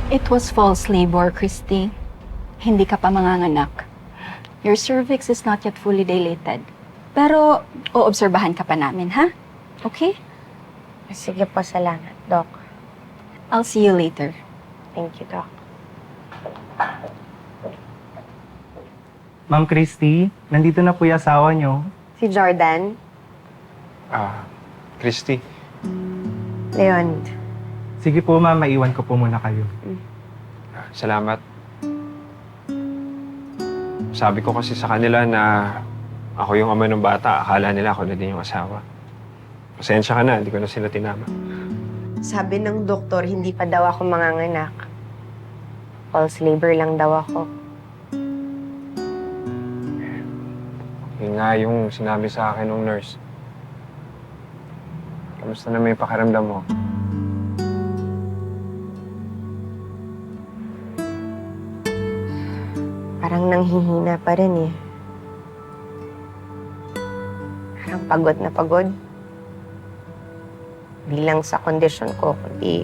It was false labor, Christy. Hindi ka pa manganganak. Your cervix is not yet fully dilated. Pero, oobserbahan ka pa namin, ha? Okay? Sige po, salamat, Doc. I'll see you later. Thank you, Doc. Ma'am Christy, nandito na po yung asawa niyo. Si Jordan? Christy. Leon. Sige po ma'am, maiwan ko po muna kayo. Salamat. Sabi ko kasi sa kanila na ako yung ama ng bata. Akala nila ako na din yung asawa. Pasensya ka na, hindi ko na sila tinama. Sabi ng doktor, hindi pa daw ako manganganak. False labor lang daw ako. Yun nga yung sinabi sa akin ng nurse. Kamusta na may pakiramdam mo? Parang nanghihina pa rin eh. Parang pagod na pagod. Hindi lang sa kondisyon ko, kundi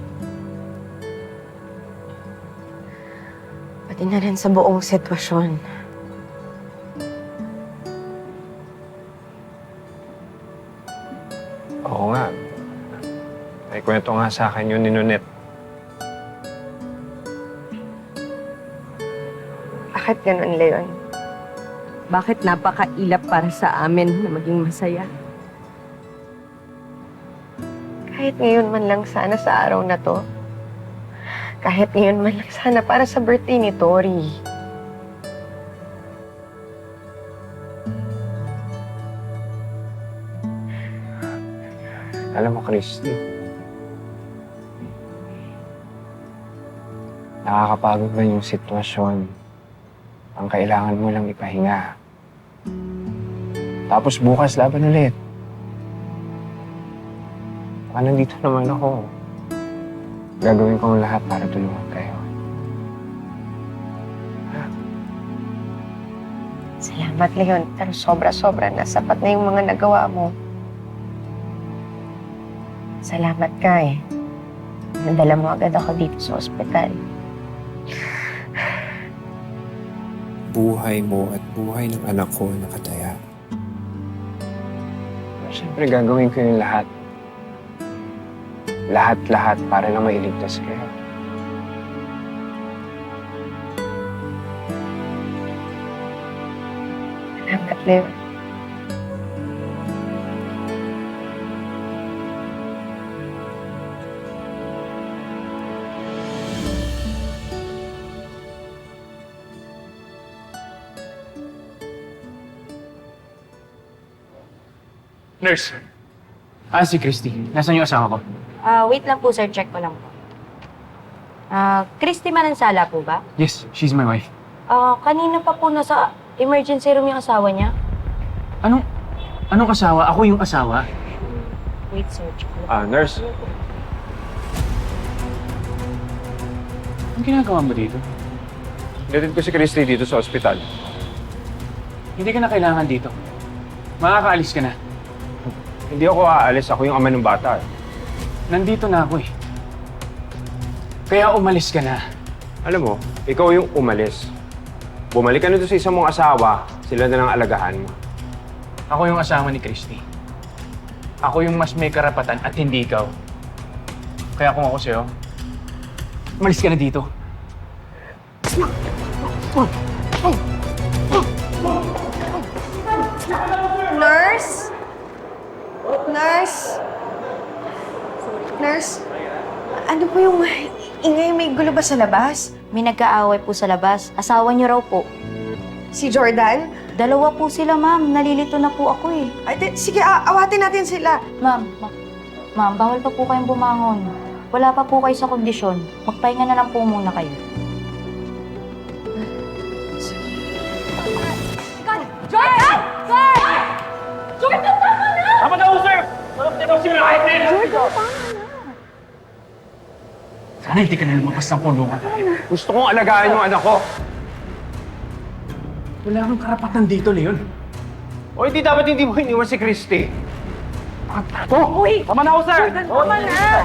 pati na rin sa buong sitwasyon. Oo nga. Ay, kwento nga sa akin yun ni Nonette. Bakit ganun, Leon? Bakit napakailap para sa amin na maging masaya? Kahit ngayon man lang sana sa araw na to. Kahit ngayon man lang sana para sa birthday ni Tori. Alam mo, Christy, nakakapagod ba yung sitwasyon? Ang kailangan mo lang ipahinga. Tapos bukas laban ulit. Baka nandito naman ako. Gagawin ko ang lahat para tulungan kayo. Salamat, Leon. Pero sobra-sobra na. Sapat na yung mga nagawa mo. Salamat ka eh. Nadala mo agad ako dito sa ospital. Buhay mo at buhay ng anak ko nakataya. Siyempre, gagawin ko yung lahat. Lahat-lahat para lang mailigtas kayo. Salamat, Leon. Nurse. Si Christy. Nasaan yung asawa ko? Wait lang po, sir. Check ko lang po. Christy Manansala po ba? Yes, she's my wife. Kanina pa po nasa emergency room yung asawa niya. Anong asawa? Ako yung asawa. Wait, sir. Check ko lang. Nurse, Anong ginagawa mo dito? hinatid ko si Christy dito sa ospital. Hindi ka na kailangan dito. Makakaalis ka na. Hindi ako aalis. Ako yung ama ng bata. Nandito na ako eh. Kaya umalis ka na. Alam mo, ikaw yung umalis. Bumalik ka na doon sa isang mong asawa, sila na lang alagahan mo. Ako yung asawa ni Christy. Ako yung mas may karapatan at hindi ikaw. Kaya kung ako sa'yo, umalis ka na dito. Nurse? Nurse? Nurse? Ano po yung ingay? May gulo ba sa labas? May nagkaaway po sa labas. Asawa niyo raw po. Si Jordan? Dalawa po sila, ma'am. Nalilito na po ako eh. Ay, sige, awatin natin sila. Ma'am, bawal pa po kayong bumangon. Wala pa po kayo sa kondisyon. Magpahinga na lang po muna kayo. Jordan! Jordan, tama na! Tama na, sir! Sana hindi ka na lumabas ng kulungan. Gusto kong alagaan yung anak ko. Wala kang karapatan dito, Leon. O hindi dapat hindi mo iniwan si Christy. Uy! Tama na, sir! Jordan, tama na!